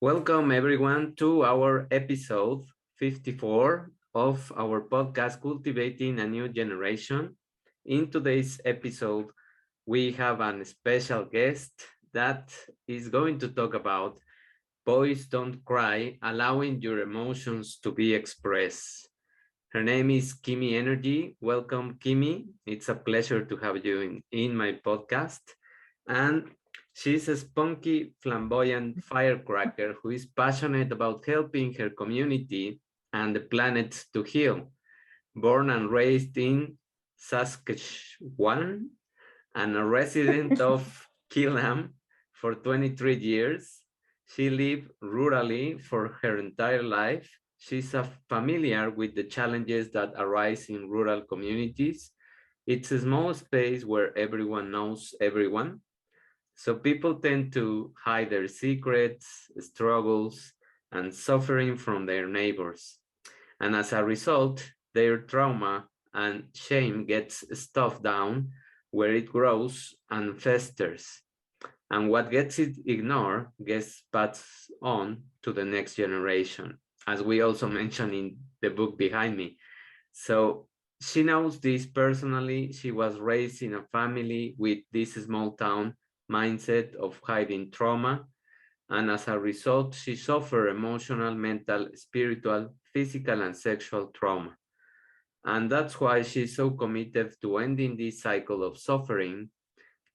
Welcome everyone to our episode 54 of our podcast Cultivating a New Generation. In today's episode, we have a special guest that is going to talk about Boys Don't Cry, allowing your emotions to be expressed. Her name is Kimmy Energy. Welcome, Kimmy. It's a pleasure to have you in my podcast. And she's a spunky, flamboyant firecracker who is passionate about helping her community and the planet to heal. Born and raised in Saskatchewan and a resident of Killam for 23 years, she lived rurally for her entire life. She's familiar with the challenges that arise in rural communities. It's a small space where everyone knows everyone, so people tend to hide their secrets, struggles, and suffering from their neighbors. And as a result, their trauma and shame gets stuffed down where it grows and festers. And what gets it ignored gets passed on to the next generation, as we also mentioned in the book behind me. So she knows this personally. She was raised in a family with this small town mindset of hiding trauma. And as a result, she suffered emotional, mental, spiritual, physical, and sexual trauma. And that's why she's so committed to ending this cycle of suffering.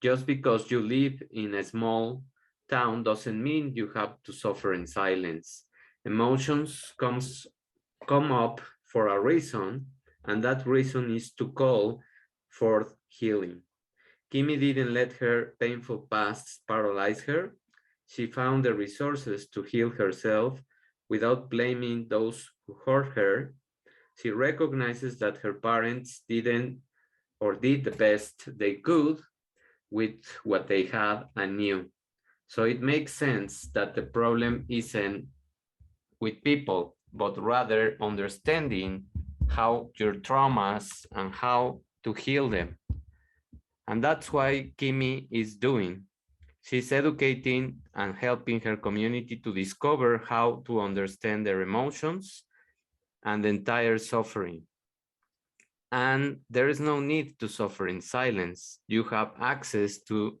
Just because you live in a small town doesn't mean you have to suffer in silence. Emotions come up for a reason, and that reason is to call forth healing. Kimmy didn't let her painful past paralyze her. She found the resources to heal herself without blaming those who hurt her. She recognizes that her parents didn't or did the best they could with what they had and knew. So it makes sense that the problem isn't with people, but rather understanding how your traumas and how to heal them. And that's why Kimmy is doing. She's educating and helping her community to discover how to understand their emotions and the entire suffering. And there is no need to suffer in silence. You have access to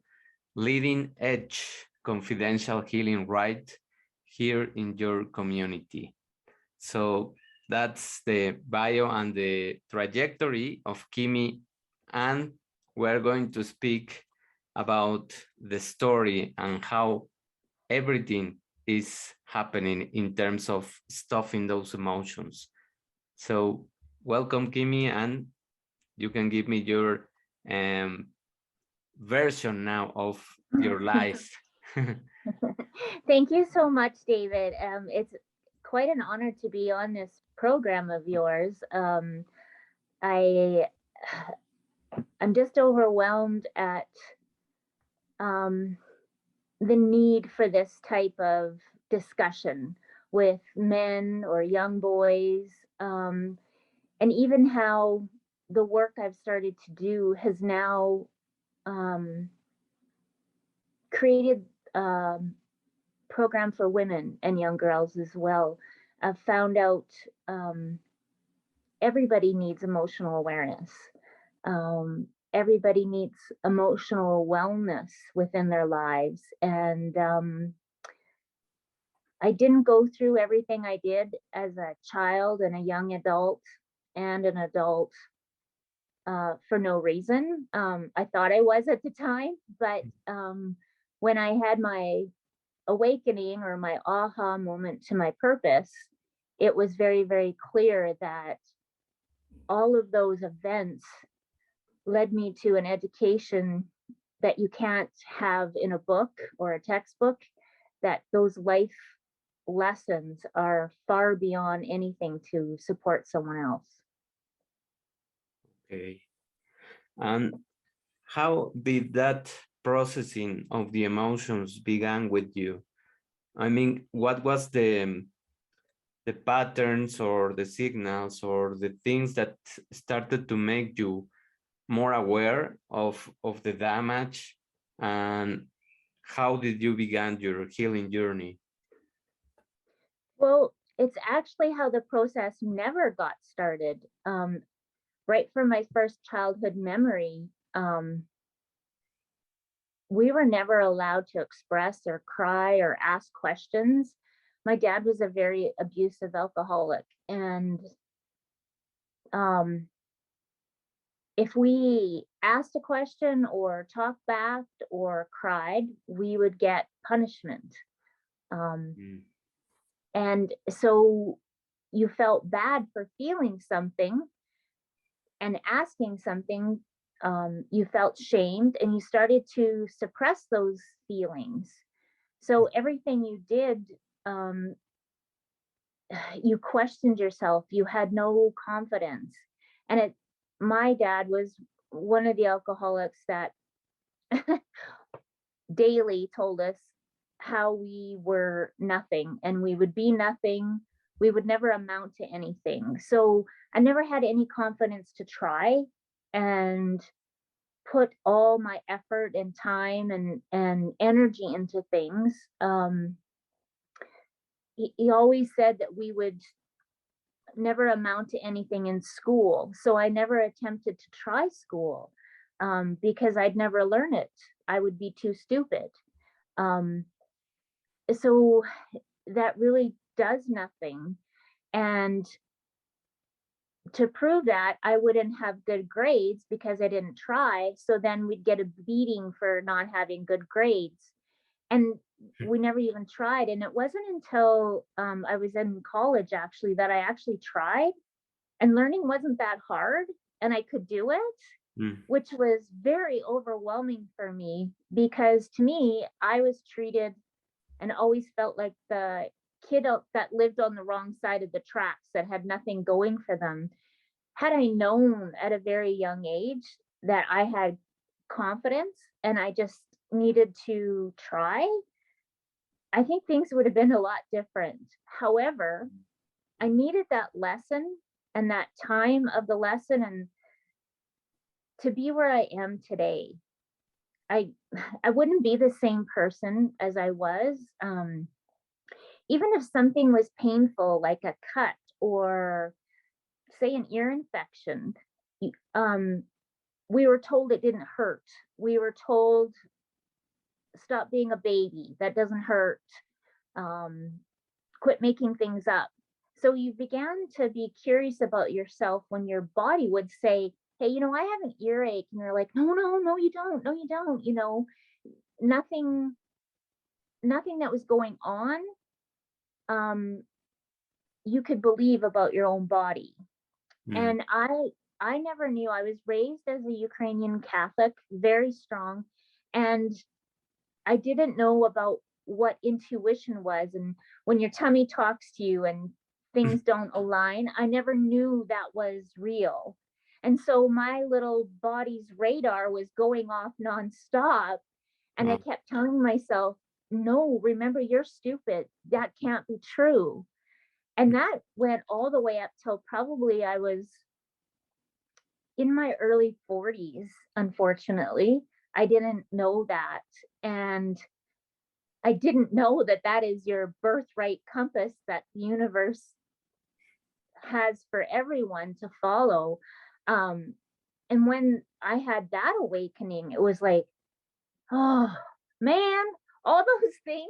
leading edge confidential healing right here in your community. So that's the bio and the trajectory of Kimmy. And we're going to speak about the story and how everything is happening in terms of stuffing those emotions. So welcome, Kimmy, and you can give me your version now of your life. Thank you so much, David. It's quite an honor to be on this program of yours. I I'm just overwhelmed at um, the need for this type of discussion with men or young boys, and even how the work I've started to do has now um, created program for women and young girls as well. I've found out everybody needs emotional awareness. Everybody needs emotional wellness within their lives. And I didn't go through everything I did as a child and a young adult and an adult for no reason. I thought I was at the time, but when I had my awakening or my aha moment to my purpose, it was very, very clear that all of those events led me to an education that you can't have in a book or a textbook, that those life lessons are far beyond anything to support someone else. Okay. And how did that processing of the emotions began with you? I mean, what was the patterns or the signals or the things that started to make you more aware of the damage, and how did you begin your healing journey? Well, it's actually how the process never got started. Right from my first childhood memory, we were never allowed to express or cry or ask questions. My dad was a very abusive alcoholic, and um, if we asked a question or talked back or cried, we would get punishment. Um, Mm. and so you felt bad for feeling something and asking something. You felt shamed and you started to suppress those feelings. So everything you did, um, you questioned yourself. You had no confidence. And my dad was one of the alcoholics that daily told us how we were nothing and we would be nothing. We would never amount to anything. So I never had any confidence to try and put all my effort and time and energy into things. He always said that we would never amount to anything in school. So I never attempted to try school because I'd never learn it. I would be too stupid. Um, so that really does nothing. And to prove that, I wouldn't have good grades because I didn't try. So then we'd get a beating for not having good grades. And we never even tried. And it wasn't until I was in college actually that I actually tried, and learning wasn't that hard and I could do it, Mm. which was very overwhelming for me because to me, I was treated and always felt like the kid that lived on the wrong side of the tracks that had nothing going for them. Had I known at a very young age that I had confidence and I just needed to try, I think things would have been a lot different. However, I needed that lesson and that time of the lesson and to be where I am today. I I wouldn't be the same person as I was. Even if something was painful, like a cut or say an ear infection, um, we were told it didn't hurt. We were told stop being a baby. That doesn't hurt. Um, Quit making things up. So you began to be curious about yourself when your body would say, hey, I have an earache. And you're like, no, no, no, you don't. No, you don't. Nothing, nothing that was going on, um, you could believe about your own body. Mm. And I never knew. I was raised as a Ukrainian Catholic, very strong. And I didn't know about what intuition was. And when your tummy talks to you and things don't align, I never knew that was real. And so my little body's radar was going off nonstop. And I Wow. kept telling myself, no, remember, you're stupid. That can't be true. And that went all the way up till probably I was in my early 40s, unfortunately. I didn't know that. And I didn't know that that is your birthright compass that the universe has for everyone to follow. Um, and when I had that awakening, it was like, oh man, all those things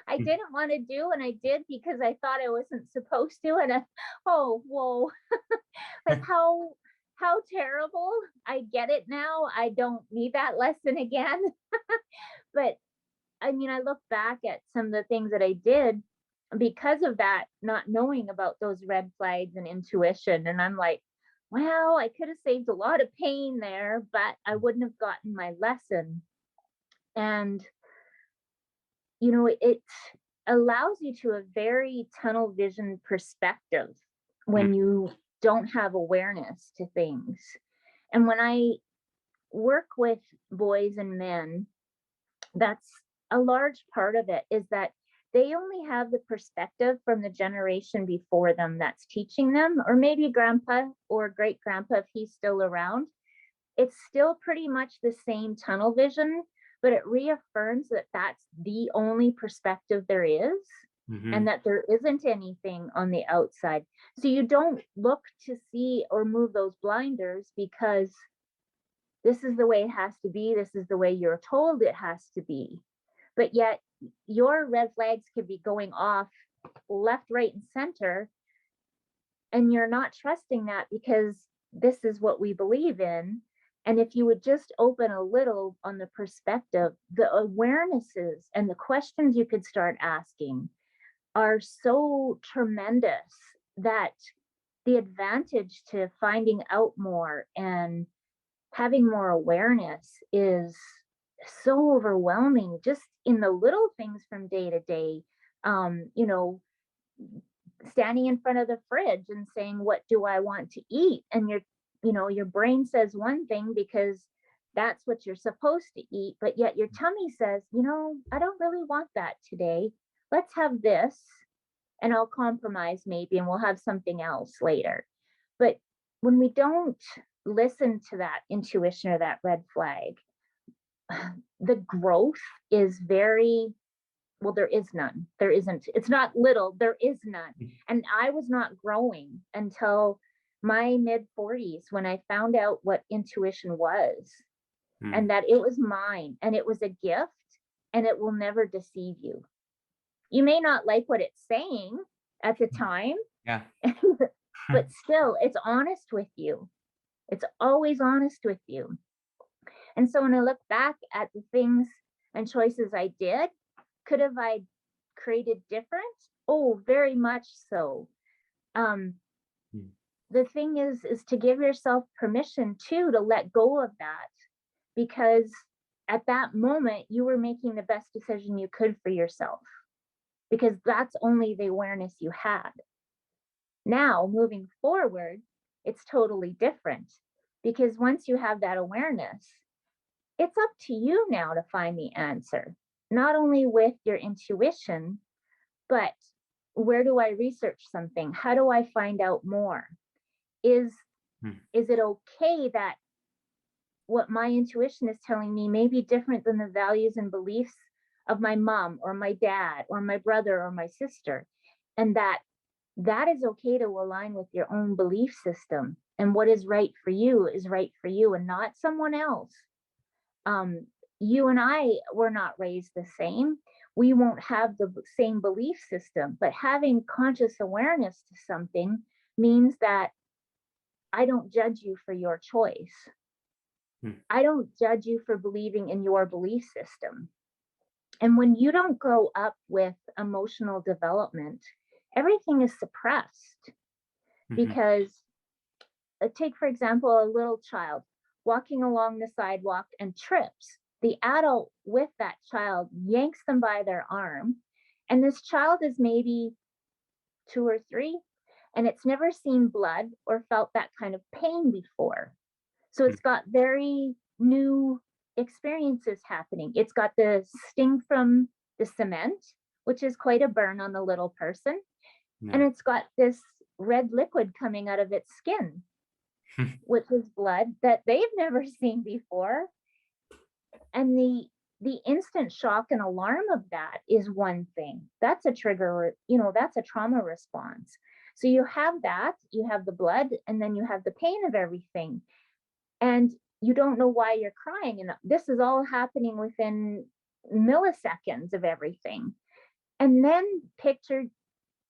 I didn't want to do, and I did because I thought I wasn't supposed to. And oh, whoa, like how terrible. I get it now. I don't need that lesson again. But I mean, I look back at some of the things that I did because of that, not knowing about those red flags and intuition. And I'm like, well, I could have saved a lot of pain there, but I wouldn't have gotten my lesson. And, it allows you to a very tunnel vision perspective Mm. when you don't have awareness to things. And when I work with boys and men, that's a large part of it is that they only have the perspective from the generation before them that's teaching them, or maybe grandpa or great grandpa if he's still around. It's still pretty much the same tunnel vision, but it reaffirms that that's the only perspective there is. Mm-hmm. and that there isn't anything on the outside. So you don't look to see or move those blinders because this is the way it has to be. This is the way you're told it has to be. But yet your red flags could be going off left, right, and center. And you're not trusting that because this is what we believe in. And if you would just open a little on the perspective, the awarenesses and the questions you could start asking are so tremendous that the advantage to finding out more and having more awareness is so overwhelming just in the little things from day to day. You know, standing in front of the fridge and saying, what do I want to eat? And your brain says one thing because that's what you're supposed to eat, but yet your tummy says, I don't really want that today. Let's have this, and I'll compromise maybe, and we'll have something else later. But when we don't listen to that intuition or that red flag, the growth is very, well, there is none. There isn't. It's not little, there is none. And I was not growing until my mid 40s when I found out what intuition was, and that it was mine and it was a gift and it will never deceive you. You may not like what it's saying at the time, Yeah. but still, it's honest with you. It's always honest with you. And so when I look back at the things and choices I did, could have I created different? Oh, very much so. The thing is to give yourself permission too to let go of that, because at that moment you were making the best decision you could for yourself, because that's only the awareness you had. Now, moving forward, it's totally different, because once you have that awareness, it's up to you now to find the answer, not only with your intuition, but where do I research something? How do I find out more? Is it okay that what my intuition is telling me may be different than the values and beliefs of my mom or my dad or my brother or my sister? And that is okay to align with your own belief system, and what is right for you is right for you and not someone else. You and I were not raised the same. We won't have the same belief system, but having conscious awareness to something means that I don't judge you for your choice. I don't judge you for believing in your belief system. And when you don't grow up with emotional development, everything is suppressed. Because take, for example, a little child walking along the sidewalk and trips. The adult with that child yanks them by their arm, and this child is maybe 2 or 3, and it's never seen blood or felt that kind of pain before. So it's got very new experiences happening. It's got the sting from the cement, which is quite a burn on the little person. Yeah. And it's got this red liquid coming out of its skin, which is blood that they've never seen before. And the instant shock and alarm of that is one thing. That's a trigger, that's a trauma response. So you have that, you have the blood, and then you have the pain of everything. And you don't know why you're crying. And this is all happening within milliseconds of everything. And then picture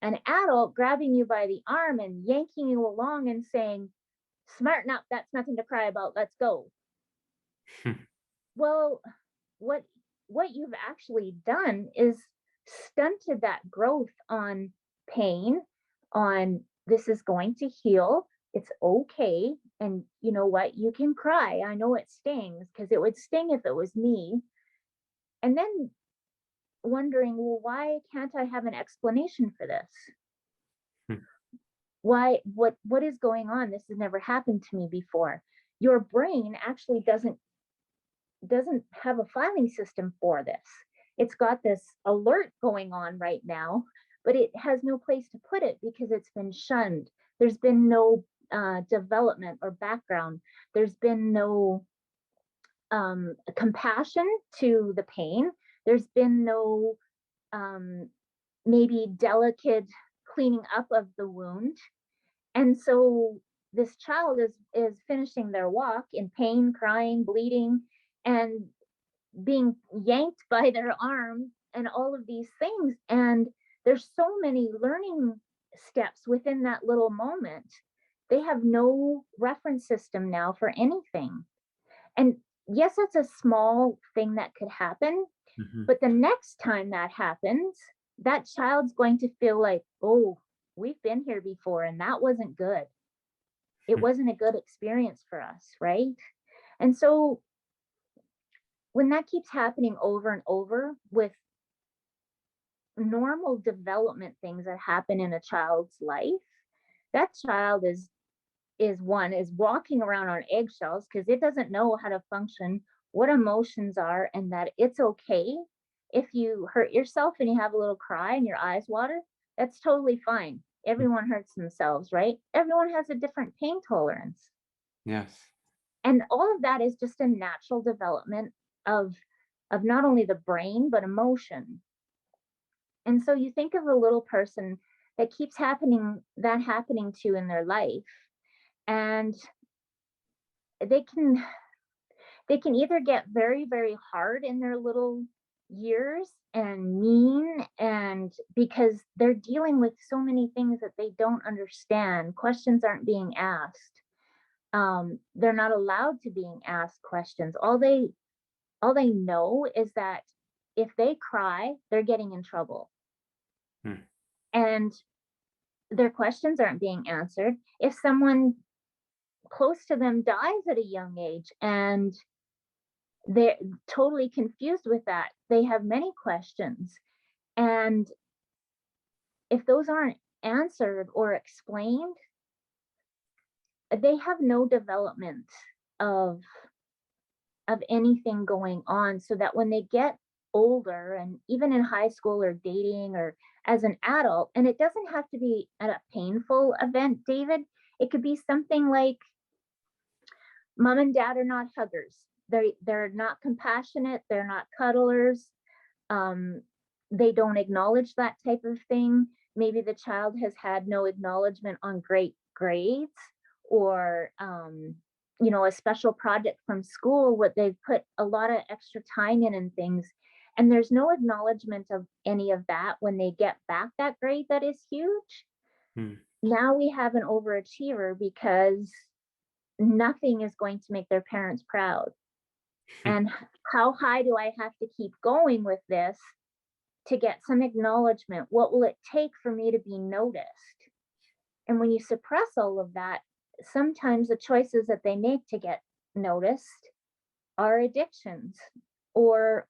an adult grabbing you by the arm and yanking you along and saying, smarten up, that's nothing to cry about, let's go. Well, what you've actually done is stunted that growth on pain, on this is going to heal, it's okay, and you know what, you can cry, I know it stings, because it would sting if it was me. And then wondering, well, why can't I have an explanation for this? Why, what is going on? This has never happened to me before. Your brain actually doesn't have a filing system for this. It's got this alert going on right now, but it has no place to put it because it's been shunned. There's been no development or background. There's been no compassion to the pain. There's been no maybe delicate cleaning up of the wound. And so this child is finishing their walk in pain, crying, bleeding, and being yanked by their arm and all of these things. And there's so many learning steps within that little moment. They have no reference system now for anything. And yes, that's a small thing that could happen, Mhm. but the next time that happens, that child's going to feel like, oh, we've been here before and that wasn't good. It wasn't a good experience for us, right? And so when that keeps happening over and over with normal development things that happen in a child's life, that child is walking around on eggshells because it doesn't know how to function, what emotions are, and that it's okay if you hurt yourself and you have a little cry and your eyes water. That's totally fine. Everyone hurts themselves, right? Everyone has a different pain tolerance. Yes. And all of that is just a natural development of not only the brain but emotion. And so you think of a little person that keeps happening to in their life, and they can either get very, very hard in their little years and mean, and because they're dealing with so many things that they don't understand, questions aren't being asked. They're not allowed to being asked questions. All they know is that if they cry, they're getting in trouble. Hmm. And their questions aren't being answered. If someone close to them dies at a young age and they're totally confused with that, they have many questions. And if those aren't answered or explained, they have no development of anything going on, so that when they get older and even in high school or dating or as an adult, and it doesn't have to be at a painful event, David, it could be something like mom and dad are not huggers. They're not compassionate, they're not cuddlers. um, they don't acknowledge that type of thing. Maybe the child has had no acknowledgement on great grades, or a special project from school what they've put a lot of extra time in and things, and there's no acknowledgement of any of that when they get back that grade that is huge. Hmm. Now we have an overachiever because nothing is going to make their parents proud. And how high do I have to keep going with this to get some acknowledgement? What will it take for me to be noticed? And when you suppress all of that, sometimes the choices that they make to get noticed are addictions, or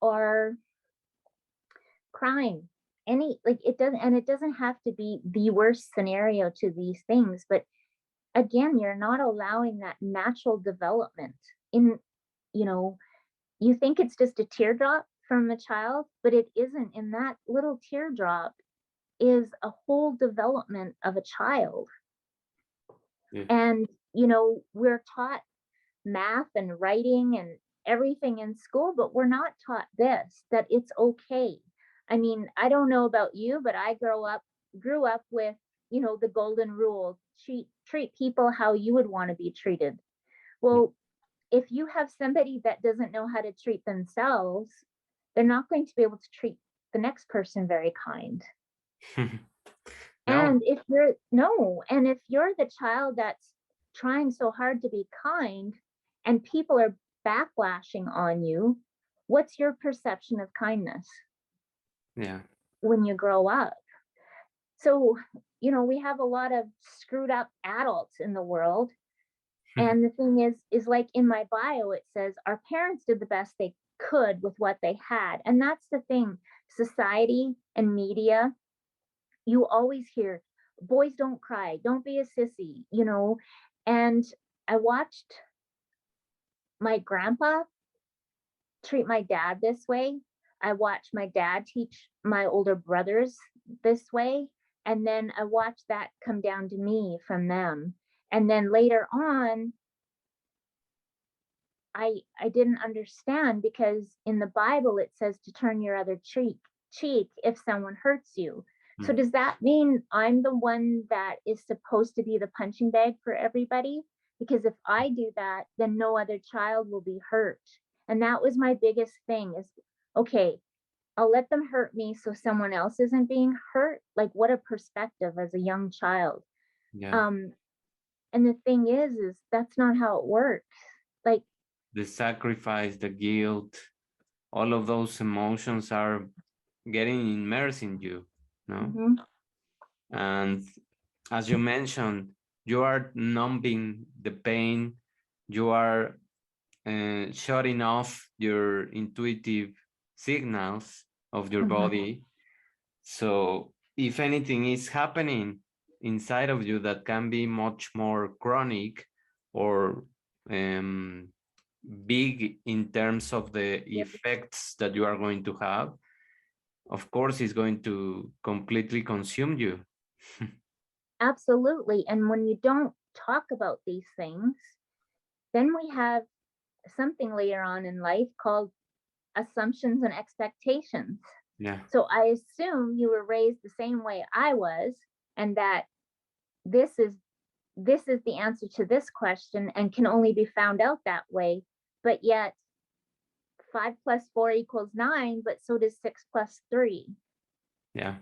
crime. Any, like, it doesn't have to be the worst scenario to these things, but again, you're not allowing that natural development in, you know, you think it's just a teardrop from a child, but it isn't. In that little teardrop is a whole development of a child. Yes. And, we're taught math and writing and everything in school, but we're not taught this, that it's okay. I mean, I don't know about you, but I grew up with, the golden rule: treat people how you would want to be treated. Well, if you have somebody that doesn't know how to treat themselves, they're not going to be able to treat the next person very kind. No. And if you're the child that's trying so hard to be kind and people are backlashing on you, what's your perception of kindness Yeah. when you grow up? So, we have a lot of screwed up adults in the world. And the thing is like in my bio, it says our parents did the best they could with what they had. And that's the thing. Society and media, you always hear boys don't cry, don't be a sissy. And I watched my grandpa treat my dad this way. I watched my dad teach my older brothers this way. And then I watched that come down to me from them. And then later on, I didn't understand, because in the Bible it says to turn your other cheek if someone hurts you. So does that mean I'm the one that is supposed to be the punching bag for everybody? Because if I do that, then no other child will be hurt. And that was my biggest thing is, okay, I'll let them hurt me so someone else isn't being hurt. Like, what a perspective as a young child. Yeah. Um, and the thing is that's not how it works. Like, The sacrifice, the guilt, all of those emotions are getting immersed in you, no? mhm, And as you mentioned, you are numbing the pain, you are shutting off your intuitive signals of your mhm. body. So if anything is happening inside of you that can be much more chronic or um, big in terms of the Yeah, effects that you are going to have, of course, it's going to completely consume you. absolutely. And when you don't talk about these things, then we have something later on in life called assumptions and expectations. Yeah, So I assume you were raised the same way I was, and that this is this is the answer to this question and can only be found out that way. But yet 5 + 4 = 9, but so does 6 + 3. yeah,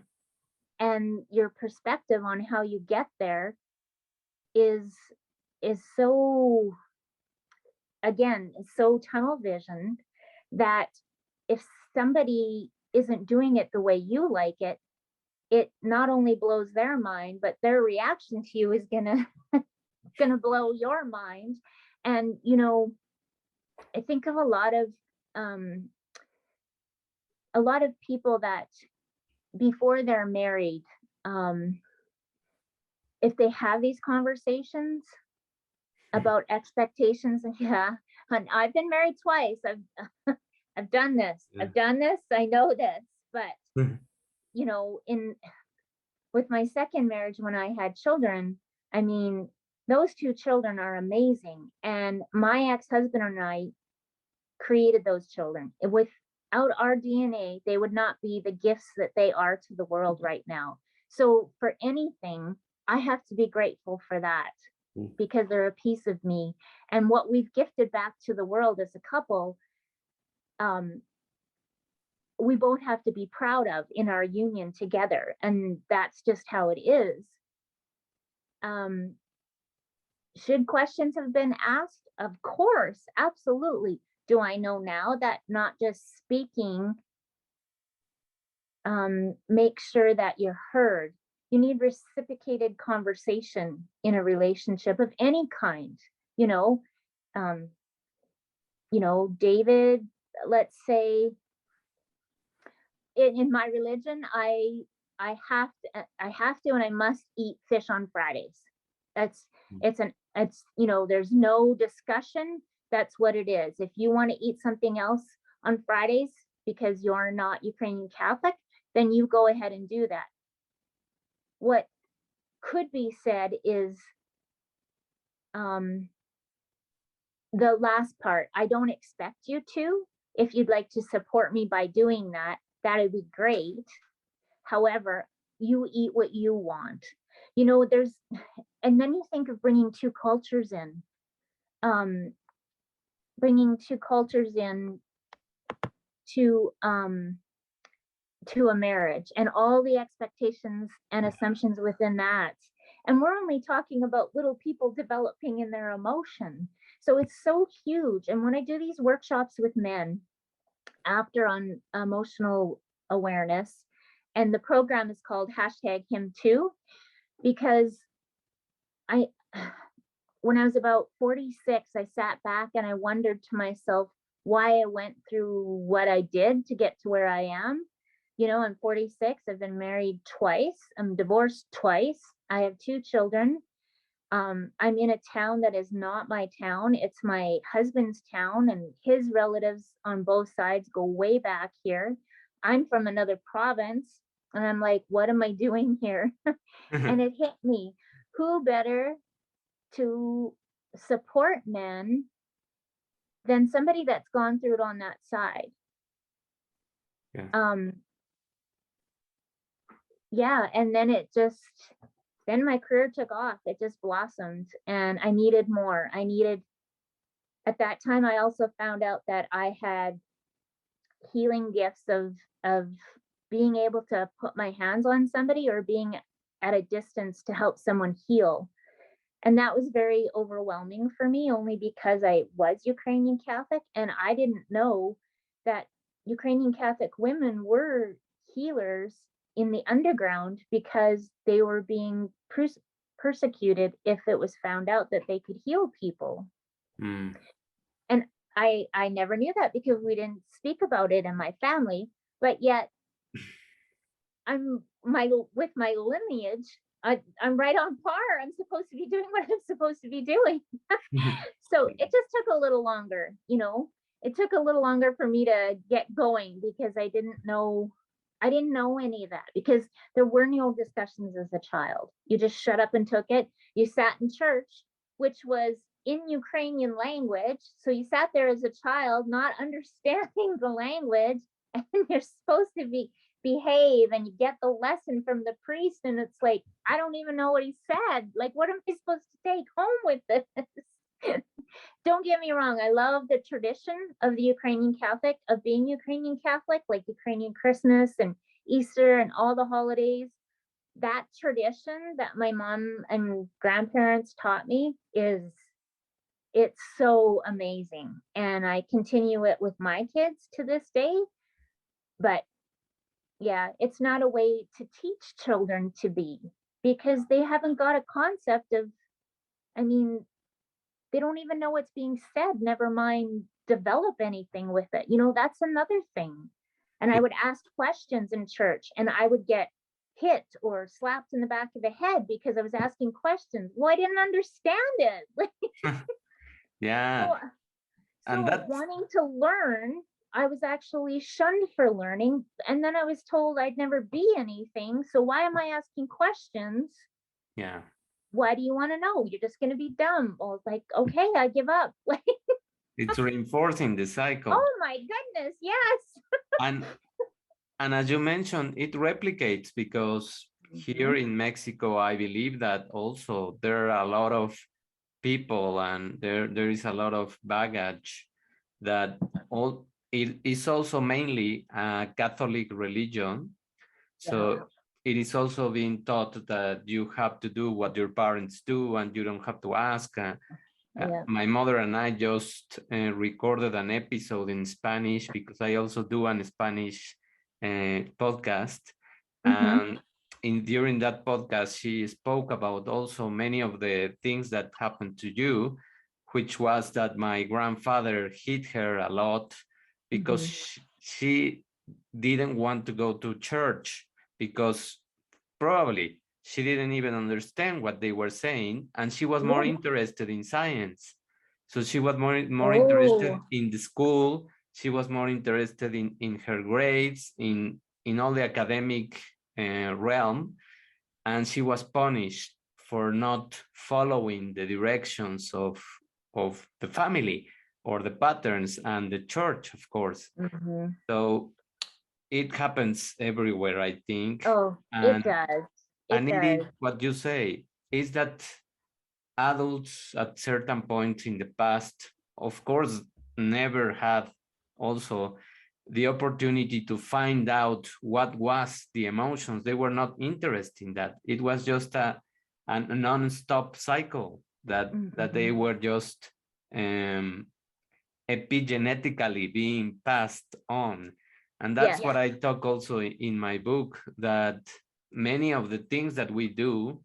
And your perspective on how you get there is so, again, so tunnel vision that if somebody isn't doing it the way you like it, it not only blows their mind, but their reaction to you is gonna blow your mind. And I think of um a lot of people that before they're married, um if they have these conversations about expectations, and yeah, and I've been married twice. I've done this. yeah. I've done this. I know this. But in with my second marriage, when I had children, I mean, those two children are amazing. And my ex-husband and I created those children. Without our DNA, they would not be the gifts that they are to the world right now. So for anything, I have to be grateful for that because they're a piece of me. And what we've gifted back to the world as a couple, um, we both have to be proud of in our union together. And that's just how it is. Um, should questions have been asked? Of course, absolutely. Do I know now that not just speaking make sure that you're heard? You need reciprocated conversation in a relationship of any kind. You know, um, David, let's say in my religion, I have to and I must eat fish on Fridays. That's it's there's no discussion. That's what it is. If you want to eat something else on Fridays because you're not Ukrainian Catholic, then you go ahead and do that. What could be said is um, the last part. I don't expect you to. If you'd like to support me by doing that, that'd be great. However, you eat what you want. There's, and then you think of bringing two cultures in, um, bringing two cultures in to to a marriage and all the expectations and assumptions within that. And we're only talking about little people developing in their emotion. So it's so huge. And when I do these workshops with men after on emotional awareness, and the program is called #him too, because I, when I was about 46, I sat back and I wondered to myself why I went through what I did to get to where I am. I'm 46. I've been married twice. I'm divorced twice. I have two children. I'm in a town that is not my town. It's my husband's town, and his relatives on both sides go way back here. I'm from another province, and I'm like, what am I doing here? And it hit me. Who better to support men than somebody that's gone through it on that side? Yeah. Um, yeah, and then my career took off. It just blossomed, and I needed more. At that time, I also found out that I had healing gifts of being able to put my hands on somebody or being at a distance to help someone heal. And that was very overwhelming for me, only because I was Ukrainian Catholic and I didn't know that Ukrainian Catholic women were healers in the underground because they were being persecuted if it was found out that they could heal people. Mm. And I never knew that because we didn't speak about it in my family, but yet I'm my with my lineage, I'm right on par. I'm supposed to be doing what I'm supposed to be doing. So it just took a little longer, you know. It took a little longer for me to get going because I didn't know any of that because there were no discussions as a child. You just shut up and took it. You sat in church, which was in Ukrainian language. So you sat there as a child, not understanding the language, and you're supposed to behave and you get the lesson from the priest and it's like I don't even know what he said. Like what am I supposed to take home with this? Don't get me wrong, I love the tradition of the Ukrainian Catholic, of being Ukrainian Catholic, like Ukrainian Christmas and Easter and all the holidays. That tradition that my mom and grandparents taught me it's so amazing, and I continue it with my kids to this day. But yeah, it's not a way to teach children to be because they haven't got a concept of, I mean, they don't even know what's being said, never mind develop anything with it. You know, that's another thing. And I would ask questions in church and I would get hit or slapped in the back of the head because I was asking questions. Well, I didn't understand it. Yeah, so, and so that's wanting to learn, I was actually shunned for learning. And then I was told I'd never be anything. So why am I asking questions? yeah, Why do you want to know? You're just going to be dumb. Well, it's like, okay, I give up. Like, it's reinforcing the cycle. oh my goodness, yes. And as you mentioned, it replicates because here Mhm. in Mexico, I believe that also there are a lot of people and there is a lot of baggage that all it is also mainly a Catholic religion. Yeah, So it is also being taught that you have to do what your parents do and you don't have to ask. yeah. My mother and I just recorded an episode in Spanish because I also do an Spanish podcast. Mm-hmm. And during that podcast, she spoke about also many of the things that happened to you, which was that my grandfather hit her a lot because Mm-hmm. she didn't want to go to church because probably she didn't even understand what they were saying and she was more Oh, interested in science. So she was more interested oh, in the school. She was more interested in her grades, in all the academic realm, and she was punished for not following the directions of the family or the patterns and the church, of course. mm-hmm. So it happens everywhere, I think. Oh, it And does. It and does. indeed, what you say is that adults at certain points in the past, of course, never had also the opportunity to find out what was the emotions. They were not interested in that. It was just a non-stop cycle that they Mm-hmm. were just um, epigenetically being passed on. And that's Yes. what I talk also in my book, that many of the things that we do,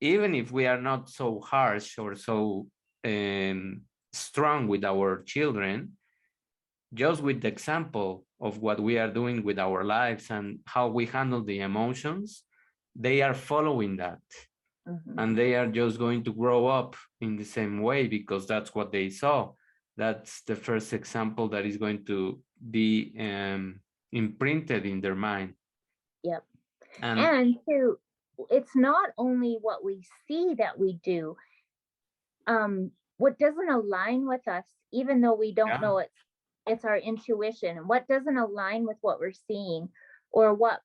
even if we are not so harsh or so um, strong with our children, just with the example of what we are doing with our lives and how we handle the emotions, they are following that. Mm-hmm. And they are just going to grow up in the same way because that's what they saw. That's the first example that is going to be imprinted in their mind. Yep. And And too, it's not only what we see that we do. What doesn't align with us, even though we don't yeah, know it's our intuition. What doesn't align with what we're seeing, or what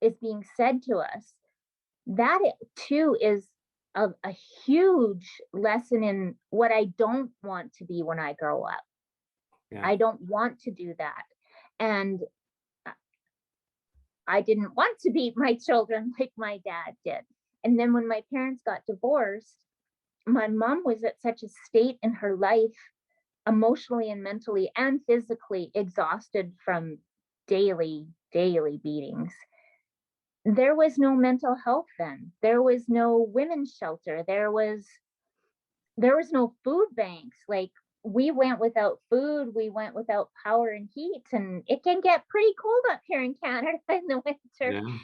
is being said to us, that too is a huge lesson in what I don't want to be when I grow up. Yeah. I don't want to do that. And I didn't want to beat my children like my dad did. And then when my parents got divorced, my mom was at such a state in her life, emotionally and mentally and physically exhausted from daily beatings. There was no mental health then. There was no women's shelter. There was no food banks. Like, we went without food, we went without power and heat, and it can get pretty cold up here in Canada in the winter. Yeah.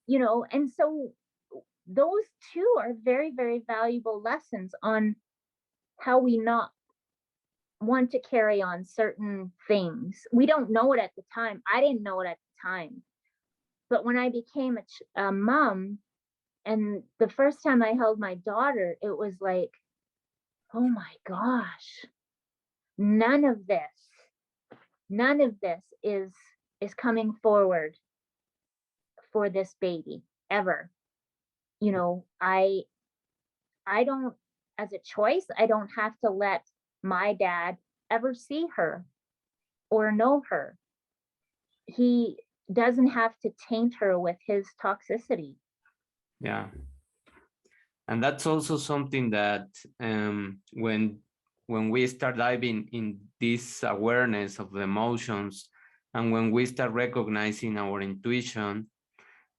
You know, and so those two are very, very valuable lessons on how we not want to carry on certain things. We don't know it at the time. I didn't know it at the time. But when I became a mom, and the first time I held my daughter, it was like, oh my gosh, none of this is coming forward for this baby ever. You know, I don't, as a choice, I don't have to let my dad ever see her or know her. He doesn't have to taint her with his toxicity. Yeah. And that's also something that when we start diving in this awareness of the emotions, and when we start recognizing our intuition,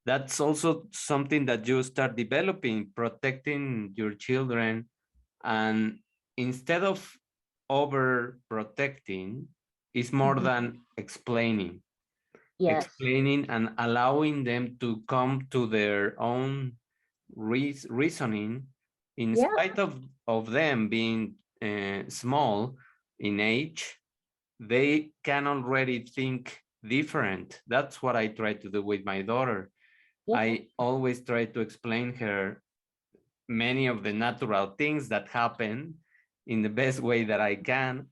that's also something that you start developing, protecting your children. And instead of overprotecting, it's more than explaining. Yes. Explaining and allowing them to come to their own reasoning, in Yeah. spite of them being small in age. They can already think different. That's what I try to do with my daughter. Yeah. I always try to explain her many of the natural things that happen in the best way that I can.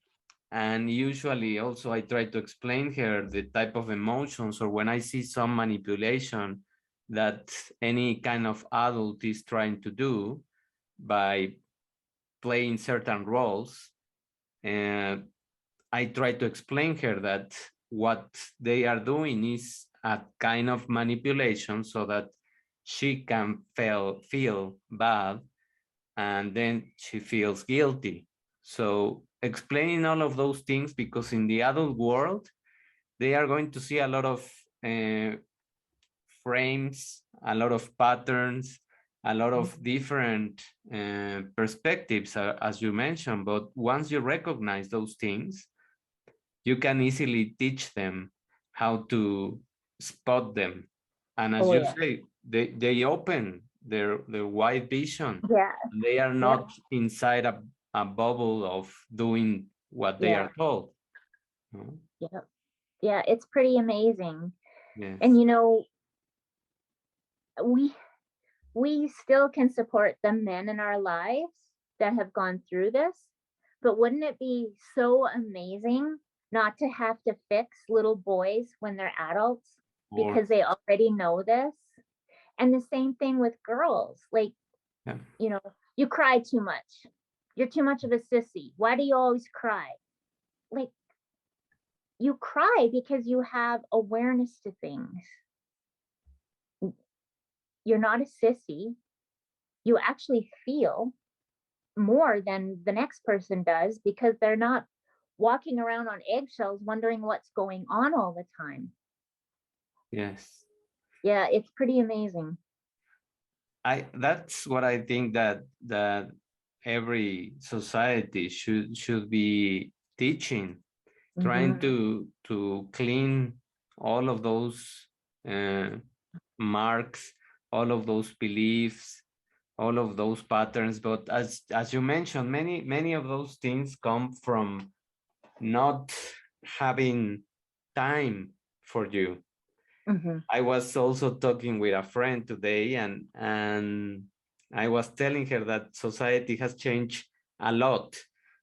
And usually also I try to explain her the type of emotions, or when I see some manipulation that any kind of adult is trying to do by playing certain roles. And I try to explain her that what they are doing is a kind of manipulation so that she can feel bad, and then she feels guilty. So explaining all of those things, because in the adult world, they are going to see a lot of frames, a lot of patterns, a lot of different perspectives, as you mentioned. But once you recognize those things, you can easily teach them how to spot them. And as Oh you yeah. say, they open their wide vision. Yeah. They are Yeah. not inside a bubble of doing what they Yeah. are told. No? Yeah. Yeah. It's pretty amazing. Yes. And you know, we still can support the men in our lives that have gone through this, but wouldn't it be so amazing not to have to fix little boys when they're adults Or because they already know this? And the same thing with girls. Like, yeah. you know, you cry too much. You're too much of a sissy. Why do you always cry? Like, you cry because you have awareness to things. You're not a sissy. You actually feel more than the next person does because they're not walking around on eggshells wondering what's going on all the time. Yes. Yeah, it's pretty amazing. That's what I think that every society should be teaching, trying to clean all of those marks, all of those beliefs, all of those patterns. But as you mentioned, many of those things come from not having time for you. I was also talking with a friend today, and I was telling her that society has changed a lot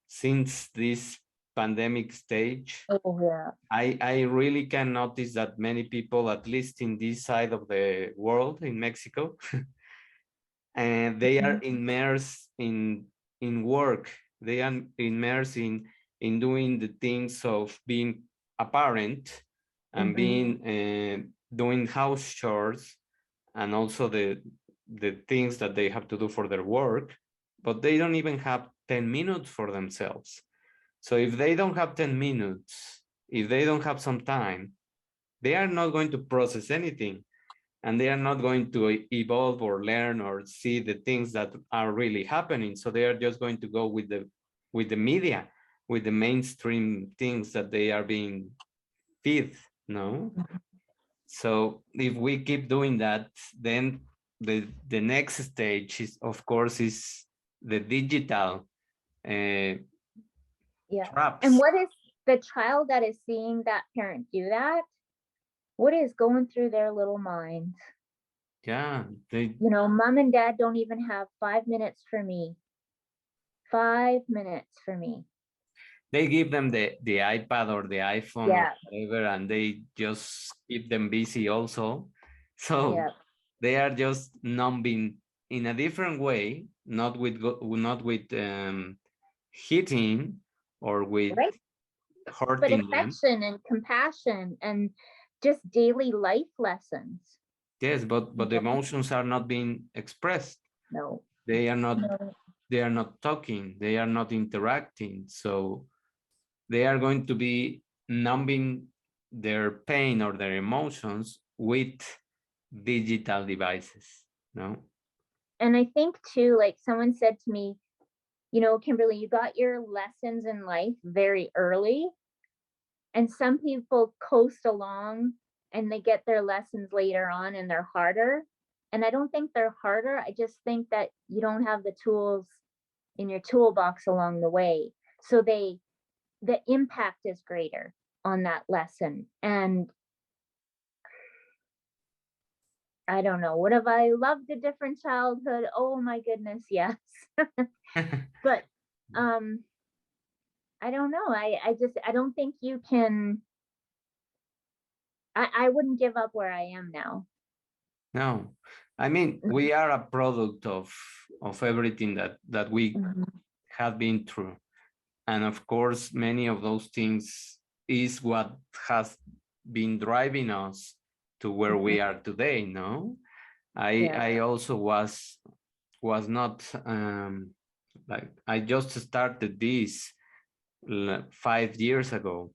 since this pandemic stage, Oh yeah. I really can notice that many people, at least in this side of the world, in Mexico, and they are Mhm. immersed in work. They are immersed in doing the things of being a parent and Mhm. being doing house chores, and also the things that they have to do for their work, but they don't even have 10 minutes for themselves. So if they don't have 10 minutes, if they don't have some time, they are not going to process anything, and they are not going to evolve or learn or see the things that are really happening. So they are just going to go with the media, with the mainstream things that they are being fed, no? So if we keep doing that, then the next stage is, of course, is the digital uh, Yeah. And traps. what is the child that is seeing that parent do that? What is going through their little minds? Yeah, Mom and dad don't even have 5 minutes for me. 5 minutes for me. they give them the iPad or the iPhone or Yeah. whatever, and they just keep them busy also. So Yeah. they are just numbing in a different way, not with hitting or with Right. But hurting them. affection and compassion and just daily life lessons. Yes, but the No, emotions are not being expressed. no, They are not no. they are not talking. They are not interacting. So they are going to be numbing their pain or their emotions with digital devices. No. And I think too, like someone said to me, Kimberly, you got your lessons in life very early. And some people coast along and they get their lessons later on and they're harder. And I don't think they're harder. I just think that you don't have the tools in your toolbox along the way. So the impact is greater on that lesson. And I don't know. Would have I loved a different childhood? Oh my goodness, yes. But um I don't know. I don't think you can. I wouldn't give up where I am now. No, I mean we are a product of everything that we Mhm. have been through, and of course many of those things is what has been driving us to where Mhm. we are today. No, Yeah. I also was not like I just started this 5 years ago.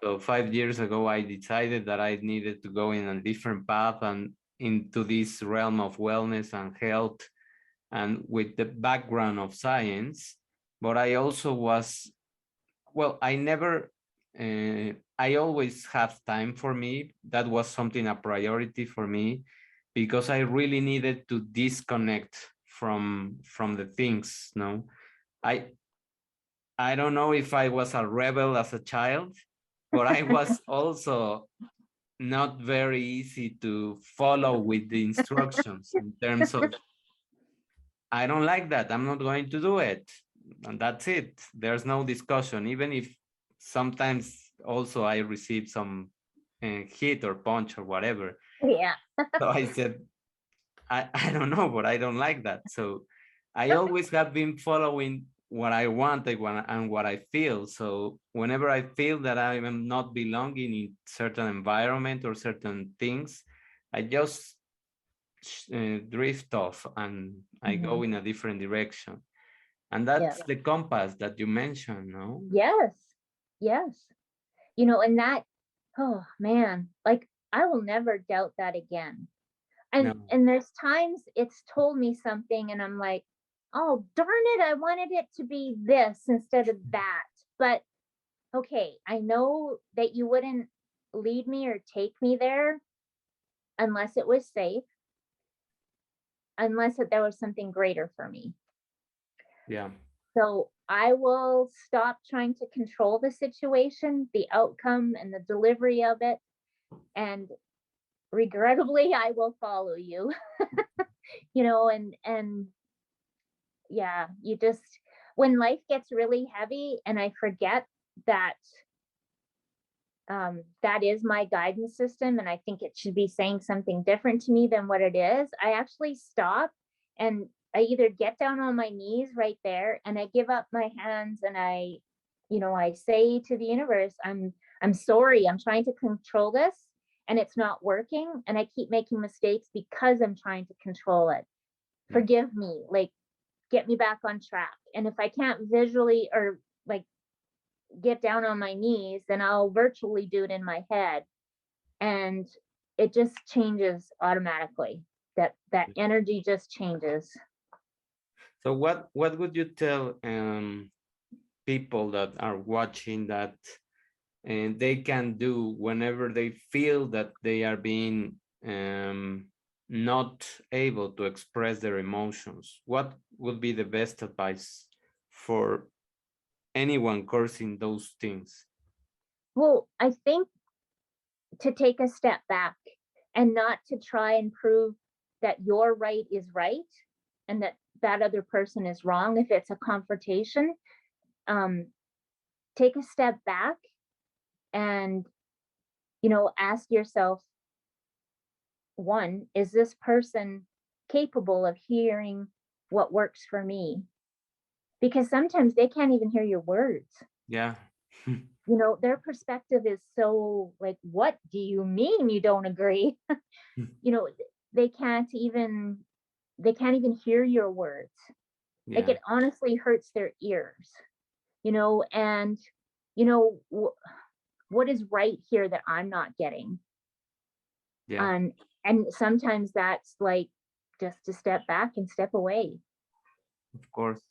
So 5 years ago, I decided that I needed to go in a different path and into this realm of wellness and health, and with the background of science. But I also was, well, I always have time for me. That was something a priority for me, because I really needed to disconnect from the things. No, I I don't know if I was a rebel as a child, but I was also not very easy to follow with the instructions, in terms of I don't like that, I'm not going to do it, and that's it. There's no discussion, even if sometimes also I receive some hit or punch or whatever. Yeah. So I said, I don't know, but I don't like that. So I always have been following what I want and what I feel. So whenever I feel that I am not belonging in certain environment or certain things, I just drift off and I go Mhm. in a different direction. And Yeah. that's the compass that you mentioned, no? Yes. Yes. And that, oh man, like I will never doubt that again. And No. and there's times it's told me something and I'm like, oh darn it, I wanted it to be this instead of that. But okay, I know that you wouldn't lead me or take me there unless it was safe, unless there was something greater for me. Yeah. So I will stop trying to control the situation, the outcome, and the delivery of it. And regrettably, I will follow you. And yeah, you just when life gets really heavy and I forget that that is my guidance system, and I think it should be saying something different to me than what it is, I actually stop and I either get down on my knees right there and I give up my hands and I, I say to the universe, I'm sorry, I'm trying to control this and it's not working and I keep making mistakes because I'm trying to control it. Yeah. Forgive me, like get me back on track. And if I can't visually or like get down on my knees, then I'll virtually do it in my head. And it just changes automatically. That energy just changes. So what would you tell people that are watching that and they can do whenever they feel that they are being not able to express their emotions? What would be the best advice for anyone cursing those things? Well, I think to take a step back and not to try and prove that your right is right and that other person is wrong if it's a confrontation. Take a step back and ask yourself, one, is this person capable of hearing what works for me? Because sometimes they can't even hear your words. Yeah. Their perspective is so like, what do you mean you don't agree? you know they can't even hear your words. Like, Yeah. it honestly hurts their ears. And what is right here that I'm not getting? Yeah. And sometimes that's like just to step back and step away, Of course.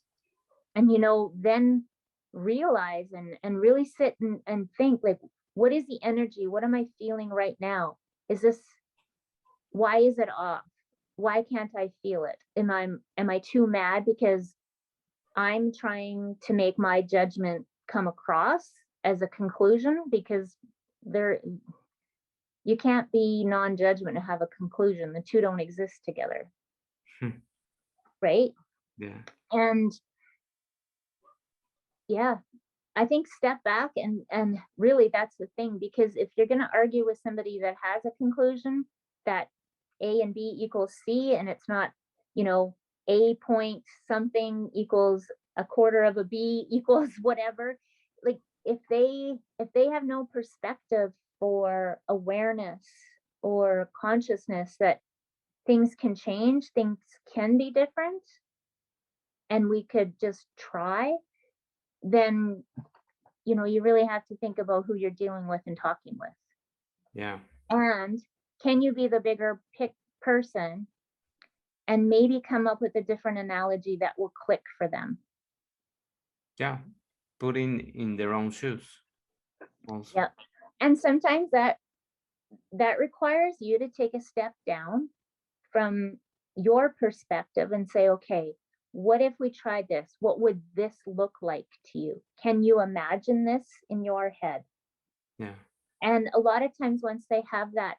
and then realize and really sit and think, like, what is the energy, what am I feeling right now? Why is it off? Why can't I feel it? Am I too mad because I'm trying to make my judgment come across as a conclusion? Because there you can't be non-judgment and have a conclusion. The two don't exist together, right? Yeah. And yeah, I think step back and really that's the thing, because if you're going to argue with somebody that has a conclusion that A and B equals C, and it's not, A point something equals a quarter of a B equals whatever, like, if they have no perspective for awareness or consciousness that things can change, things can be different, and we could just try, then you really have to think about who you're dealing with and talking with. Yeah. And can you be the bigger person and maybe come up with a different analogy that will click for them? Yeah. Putting in their own shoes also. Yep. And sometimes that requires you to take a step down from your perspective and say, okay, what if we tried this? What would this look like to you? Can you imagine this in your head? Yeah. And a lot of times once they have that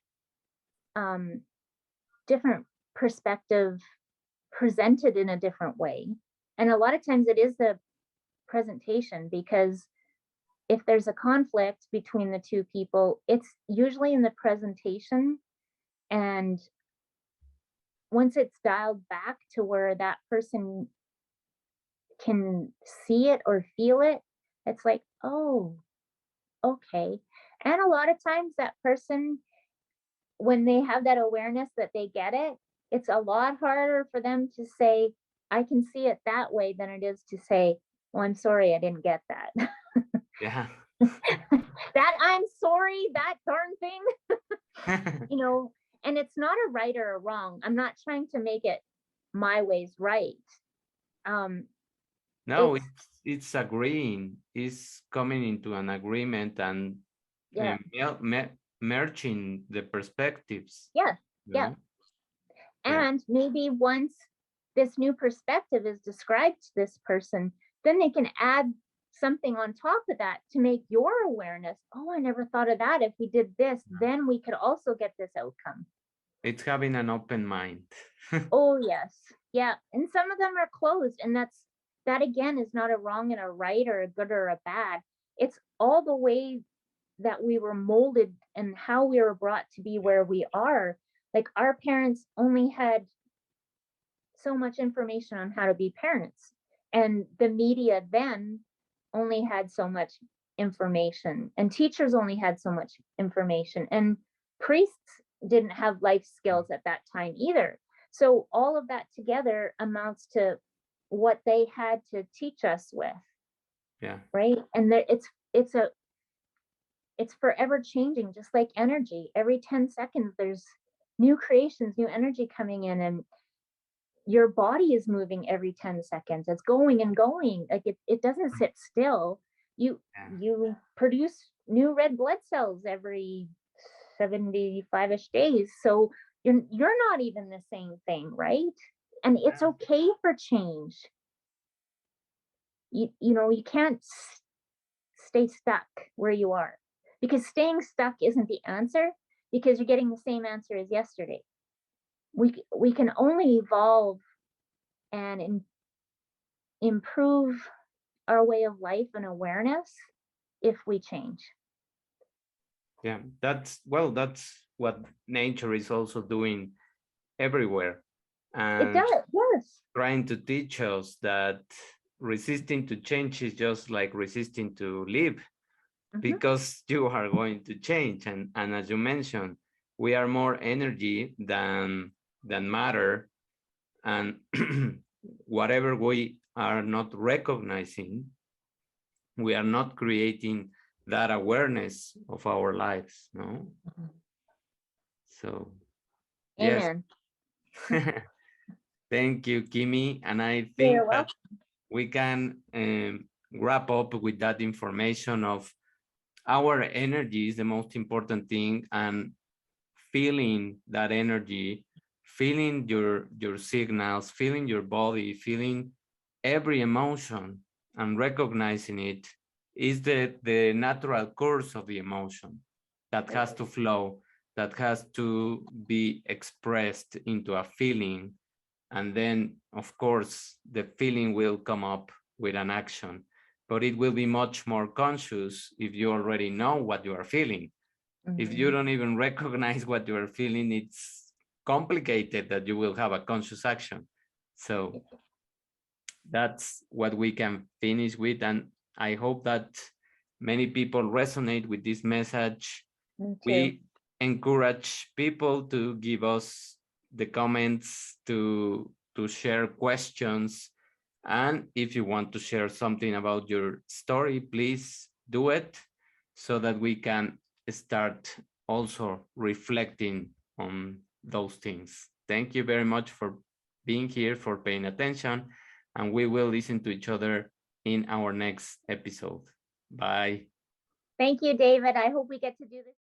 different perspective presented in a different way, and a lot of times it is the presentation, because if there's a conflict between the two people, it's usually in the presentation. And once it's dialed back to where that person can see it or feel it, it's like, oh, okay. And a lot of times that person, when they have that awareness that they get it, it's a lot harder for them to say, I can see it that way, than it is to say, well, I'm sorry, I didn't get that. Yeah. That I'm sorry, that darn thing, and it's not a right or a wrong. I'm not trying to make it my way's right. No, It's, it's agreeing. It's coming into an agreement and yeah, merging the perspectives. yeah, You yeah. know? Yeah. And maybe once this new perspective is described to this person, then they can add something on top of that to make your awareness, oh, I never thought of that. If we did this, then we could also get this outcome. It's having an open mind. Oh, yes. Yeah. And some of them are closed. And that again is not a wrong and a right or a good or a bad. it's all the way that we were molded and how we were brought to be where we are. Like our parents only had so much information on how to be parents, and the media then only had so much information, and teachers only had so much information, and priests didn't have life skills at that time either. So all of that together amounts to what they had to teach us with, Yeah. right? And it's forever changing, just like energy. Every 10 seconds there's new creations, new energy coming in, and your body is moving every 10 seconds. It's going and going. Like it doesn't sit still. You Yeah. you produce new red blood cells every 75ish days. So you're not even the same thing, right? And it's okay for change. You know, you can't stay stuck where you are, because staying stuck isn't the answer, because you're getting the same answer as yesterday. We can only evolve and improve our way of life and awareness if we change. Yeah, that's what nature is also doing everywhere, It and does, yes. trying to teach us that resisting to change is just like resisting to live, Mm-hmm. because you are going to change. And as you mentioned, we are more energy than matter, and whatever we are not recognizing, we are not creating that awareness of our lives, no? So yes. Amen. Thank you, Kimmy. And I You're think that welcome. we can wrap up with that information of our energy is the most important thing, and feeling that energy, feeling your signals, feeling your body, feeling every emotion and recognizing it is the natural course of the emotion that has to flow, that has to be expressed into a feeling. And then, of course, the feeling will come up with an action, but it will be much more conscious if you already know what you are feeling. If you don't even recognize what you are feeling, it's complicated that you will have a conscious action. So that's what we can finish with. And I hope that many people resonate with this message. Me too. We encourage people to give us the comments, to share questions. And if you want to share something about your story, please do it, so that we can start also reflecting on those things. Thank you very much for being here, for paying attention, and we will listen to each other in our next episode. Bye. Thank you, David. I hope we get to do this.